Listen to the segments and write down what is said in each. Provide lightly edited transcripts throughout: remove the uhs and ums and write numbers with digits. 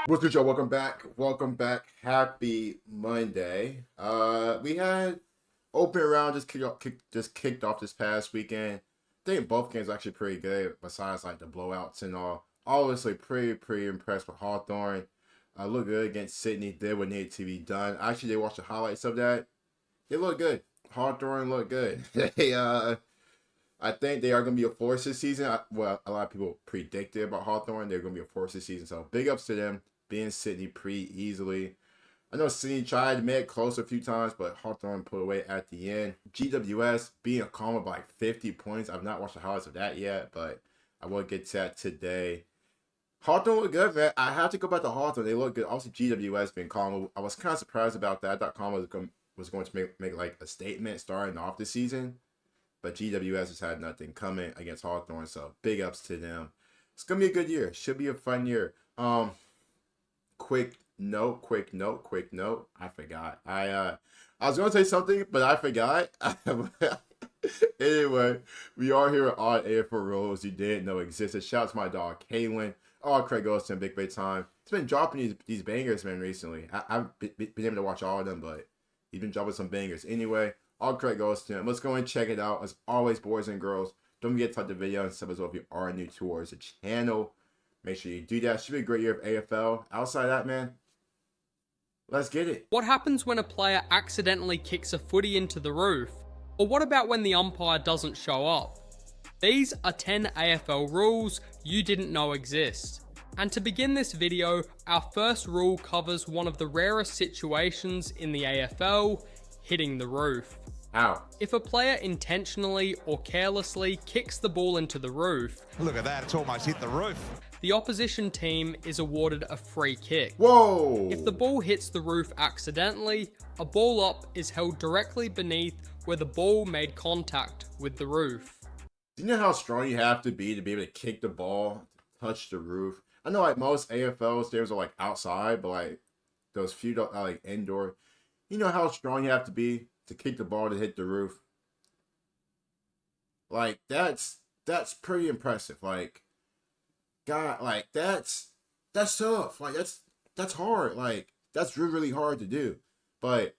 What's good, y'all? Welcome back. Welcome back. Happy Monday. We had open round just kicked off this past weekend. I think both games were actually pretty good, besides like the blowouts and all. Obviously, pretty impressed with Hawthorne. Looked good against Sydney. Did what needed to be done. Actually, they watched the highlights of that. They look good. Hawthorne looked good. They I think they are going to be a force this season. Well, a lot of people predicted about Hawthorne. They're going to be a force this season. So big ups to them being Sydney pretty easily. I know Sydney tried to make it close a few times, but Hawthorne put away at the end. GWS being a calmer by like 50 points. I've not watched the highlights of that yet, but I will get to that today. Hawthorne look good, man. I have to go back to Hawthorne. They look good. Also, GWS being calm. I was kind of surprised about that. I thought calm was going to make like a statement starting off the season. But GWS has had nothing coming against Hawthorne, so big ups to them. It's gonna be a good year. Should be a fun year. Quick note. I forgot. I was gonna say something, but I forgot. Anyway, we are here on AFL Rules you didn't know existed. Shout out to my dog Kaylin. Oh, Craig Olsen, big time. He's been dropping these bangers, man, recently. I've been able to watch all of them, but he's been dropping some bangers. Anyway, all credit goes to him. Let's go and check it out. As always, boys and girls, don't forget to like the video and sub as well if you are new towards the channel. Make sure you do that. Should be a great year of AFL. Outside of that, man, let's get it. What happens when a player accidentally kicks a footy into the roof? Or what about when the umpire doesn't show up? These are 10 AFL rules you didn't know exist. And to begin this video, our first rule covers one of the rarest situations in the AFL, hitting the roof. Ow. If a player intentionally or carelessly kicks the ball into the roof, look at that, it's almost hit the roof. The opposition team is awarded a free kick. Whoa! If the ball hits the roof accidentally, a ball up is held directly beneath where the ball made contact with the roof. Do you know how strong you have to be able to kick the ball, touch the roof? I know like most AFL stadiums are like outside, but like those few are like indoor. You know how strong you have to be to kick the ball to hit the roof? Like that's pretty impressive. Like, God, like that's tough. Like that's hard. Like that's really hard to do. But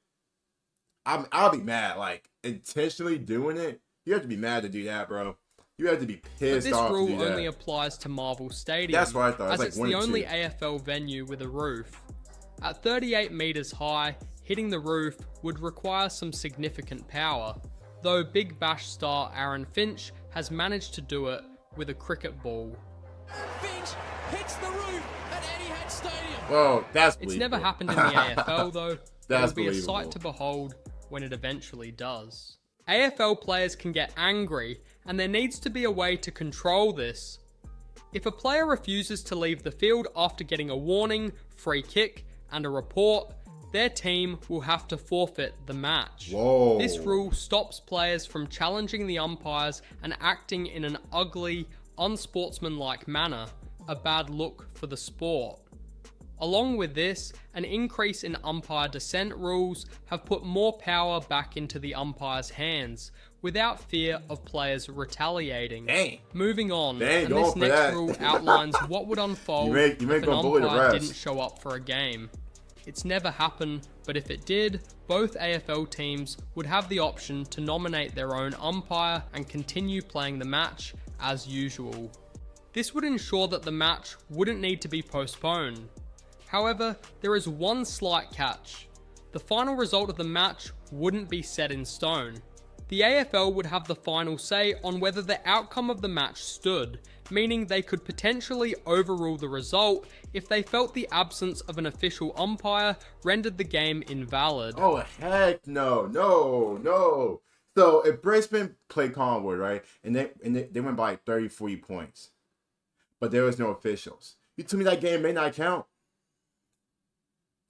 I'll be mad. Like intentionally doing it, you have to be mad to do that, bro. You have to be pissed off. But this to do rule that. only applies to Marvel Stadium. That's what I thought. As It's it's like the 1 and only 2. AFL venue with a roof. At 38 meters high, hitting the roof would require some significant power, though Big Bash star Aaron Finch has managed to do it with a cricket ball. Finch hits the roof at Etihad Stadium. Whoa, that's believable. It's never happened in the AFL though. That's It'll be a believable. sight to behold when it eventually does. AFL players can get angry, and there needs to be a way to control this. If a player refuses to leave the field after getting a warning, free kick, and a report, their team will have to forfeit the match. Whoa. This rule stops players from challenging the umpires and acting in an ugly, unsportsmanlike manner, a bad look for the sport. Along with this, an increase in umpire dissent rules have put more power back into the umpire's hands, without fear of players retaliating. Dang. Moving on, Dang, and going this for next that. rule outlines what would unfold You make if an go bully the umpire refs. didn't show up for a game. It's never happened, but if it did, both AFL teams would have the option to nominate their own umpire and continue playing the match as usual. This would ensure that the match wouldn't need to be postponed. However, there is one slight catch. The final result of the match wouldn't be set in stone. The AFL would have the final say on whether the outcome of the match stood, meaning they could potentially overrule the result if they felt the absence of an official umpire rendered the game invalid. Oh, heck no. So if Brisbane played Collingwood, right, and they went by like 30, 40 points, but there was no officials, you tell me that game may not count?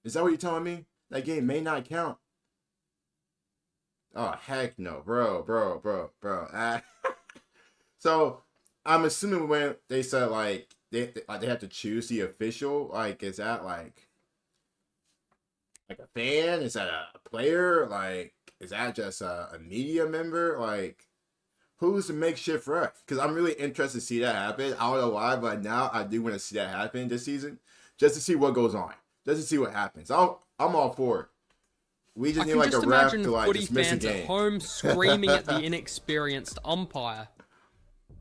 Is that what you're telling me? That game may not count? Oh, heck no, bro. So I'm assuming when they said like they have to choose the official, like is that like a fan? Is that a player? Like is that just a media member? Like who's the makeshift ref? Because I'm really interested to see that happen. I don't know why, but now I do want to see that happen this season. just to see what goes on, just to see what happens. I'm all for it. We just I need can like just a ref imagine to like footy just miss a fans at game. home screaming at the inexperienced umpire.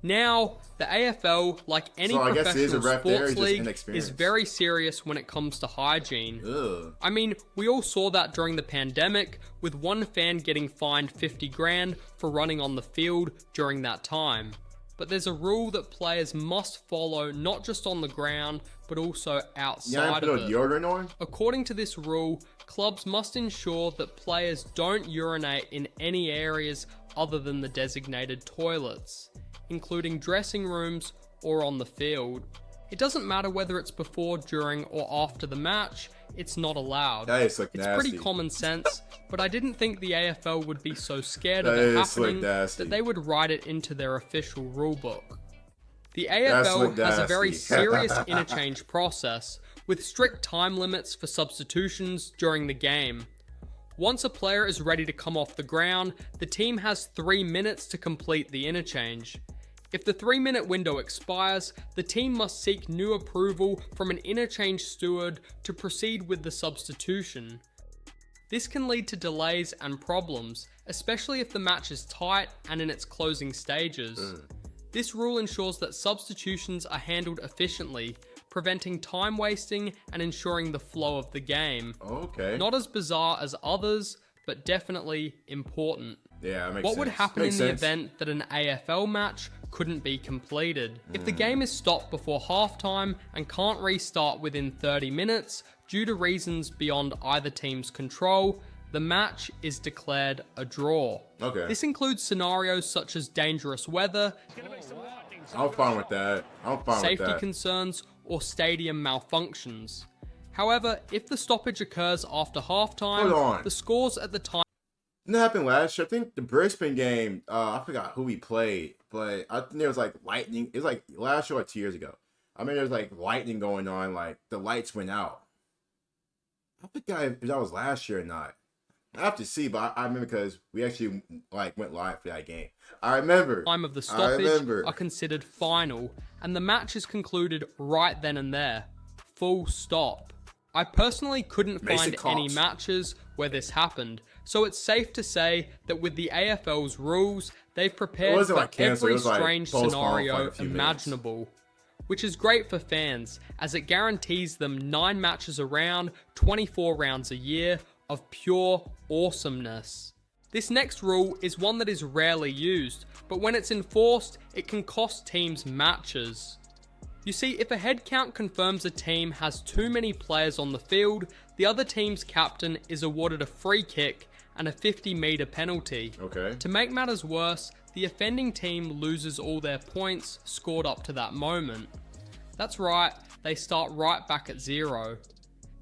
Now, the AFL, like any So I guess it is a professional ref there, sports just league, is inexperienced. very serious when it comes to hygiene. Ugh. I mean, we all saw that during the pandemic, with one fan getting fined 50 grand for running on the field during that time. But there's a rule that players must follow not just on the ground, but also You outside ain't of put it. deodorant on? According to this rule, clubs must ensure that players don't urinate in any areas other than the designated toilets, including dressing rooms or on the field. It doesn't matter whether it's before, during, or after the match, it's not allowed. That is like It's nasty. pretty common sense, but I didn't think the AFL would be so scared of That it is happening nasty. that they would write it into their official rulebook. The That's AFL has a very nasty. serious interchange process, with strict time limits for substitutions during the game. Once a player is ready to come off the ground, the team has 3 minutes to complete the interchange. If the 3-minute window expires, the team must seek new approval from an interchange steward to proceed with the substitution. This can lead to delays and problems, especially if the match is tight and in its closing stages. This rule ensures that substitutions are handled efficiently, preventing time wasting and ensuring the flow of the game. Okay. Not as bizarre as others, but definitely important. Yeah, that makes What sense. would happen Makes in the sense. event that an AFL match couldn't be completed? If the game is stopped before halftime and can't restart within 30 minutes due to reasons beyond either team's control, the match is declared a draw. Okay. This includes scenarios such as dangerous weather, I'm fine with that. I'm fine safety with that. concerns, or stadium malfunctions. However, if the stoppage occurs after Hold halftime, on. the scores at the time Didn't that happen last year? I think the Brisbane game, I forgot who we played, but I think there was like lightning. It was like last year or 2 years ago. I mean, there was like lightning going on, like the lights went out. I forgot if that was last year or not. I have to see, but I remember because we actually like went live for that game. I remember. time of the I stoppage remember. are considered final, and the match is concluded right then and there. Full stop. I personally couldn't Mason find any Cox. matches where this happened, so it's safe to say that with the AFL's rules, they've It prepared wasn't for like canceled, every it was like strange postponed for like scenario a few minutes. imaginable. Which is great for fans, as it guarantees them 9 matches around, 24 rounds a year, of pure awesomeness. This next rule is one that is rarely used, but when it's enforced, it can cost teams matches. You see, if a head count confirms a team has too many players on the field, the other team's captain is awarded a free kick and a 50-meter penalty. Okay. To make matters worse, the offending team loses all their points scored up to that moment. That's right, they start right back at 0.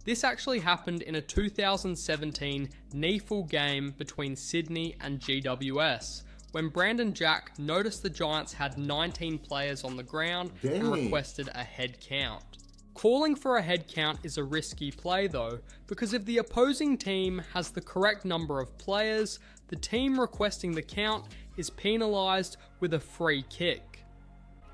This actually happened in a 2017 NEAFL game between Sydney and GWS, when Brandon Jack noticed the Giants had 19 players on the ground and Dang. requested a head count. Calling for a head count is a risky play though, because if the opposing team has the correct number of players, the team requesting the count is penalised with a free kick.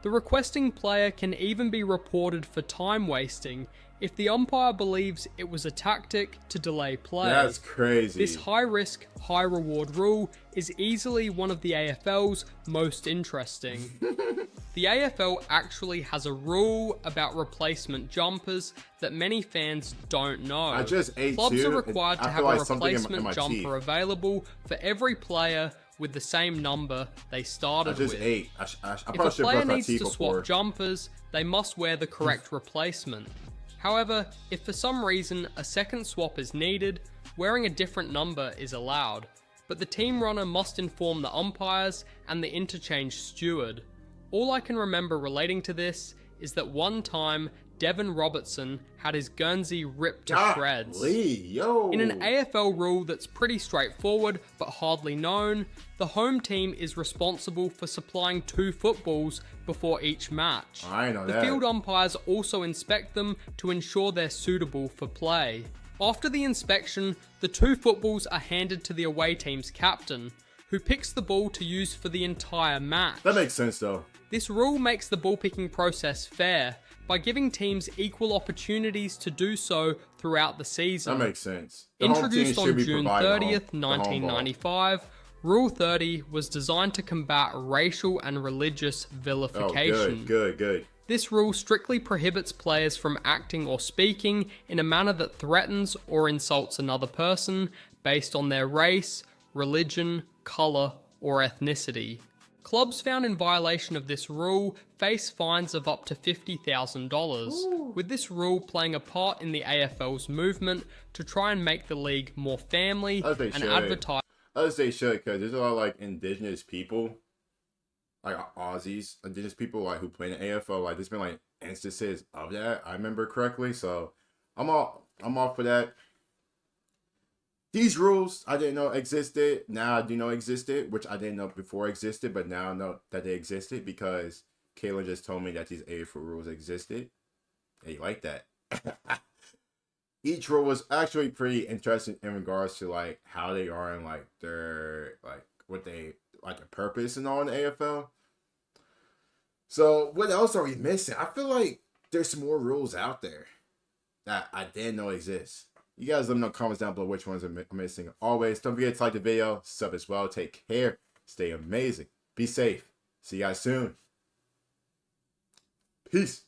The requesting player can even be reported for time wasting if the umpire believes it was a tactic to delay play. That's crazy. This high risk, high reward rule is easily one of the AFL's most interesting. The AFL actually has a rule about replacement jumpers that many fans don't know. I just ate Clubs two, are required and to I have feel a like something in replacement my jumper teeth. available for every player with the same number they started I just with. ate. I If probably a should player brush my needs teeth to before. swap jumpers, they must wear the correct replacement. However, if for some reason a second swap is needed, wearing a different number is allowed, but the team runner must inform the umpires and the interchange steward. All I can remember relating to this is that one time Devon Robertson had his Guernsey ripped to shreds. Golly, yo. In an AFL rule that's pretty straightforward but hardly known, the home team is responsible for supplying 2 footballs before each match. I know The that. field umpires also inspect them to ensure they're suitable for play. After the inspection, the 2 footballs are handed to the away team's captain, who picks the ball to use for the entire match. That makes sense though. This rule makes the ball picking process fair by giving teams equal opportunities to do so throughout the season. That makes sense. The home team Introduced should on be June providing 30th, the home ball. 1995, Rule 30 was designed to combat racial and religious Oh, vilification. good. This rule strictly prohibits players from acting or speaking in a manner that threatens or insults another person based on their race, religion, colour, or ethnicity. Clubs found in violation of this rule face fines of up to $50,000, with this rule playing a part in the AFL's movement to try and make the league more family As they and should. advertise. As they should, because there's a lot of like indigenous people, like Aussies, indigenous people like who play in the AFL. Like there's been like instances of that. I remember correctly, so I'm all for that. These rules I didn't know existed. Now I do know existed, which I didn't know before existed, but now I know that they existed because Kayla just told me that these AFL rules existed. Hey, you like that? Each rule was actually pretty interesting in regards to like how they are and like their like what they like a purpose and all in the AFL. So what else are we missing? I feel like there's some more rules out there that I didn't know exist. You guys let me know in the comments down below which ones I'm missing. Always, don't forget to like the video, sub as well. Take care, stay amazing, be safe. See you guys soon. Peace.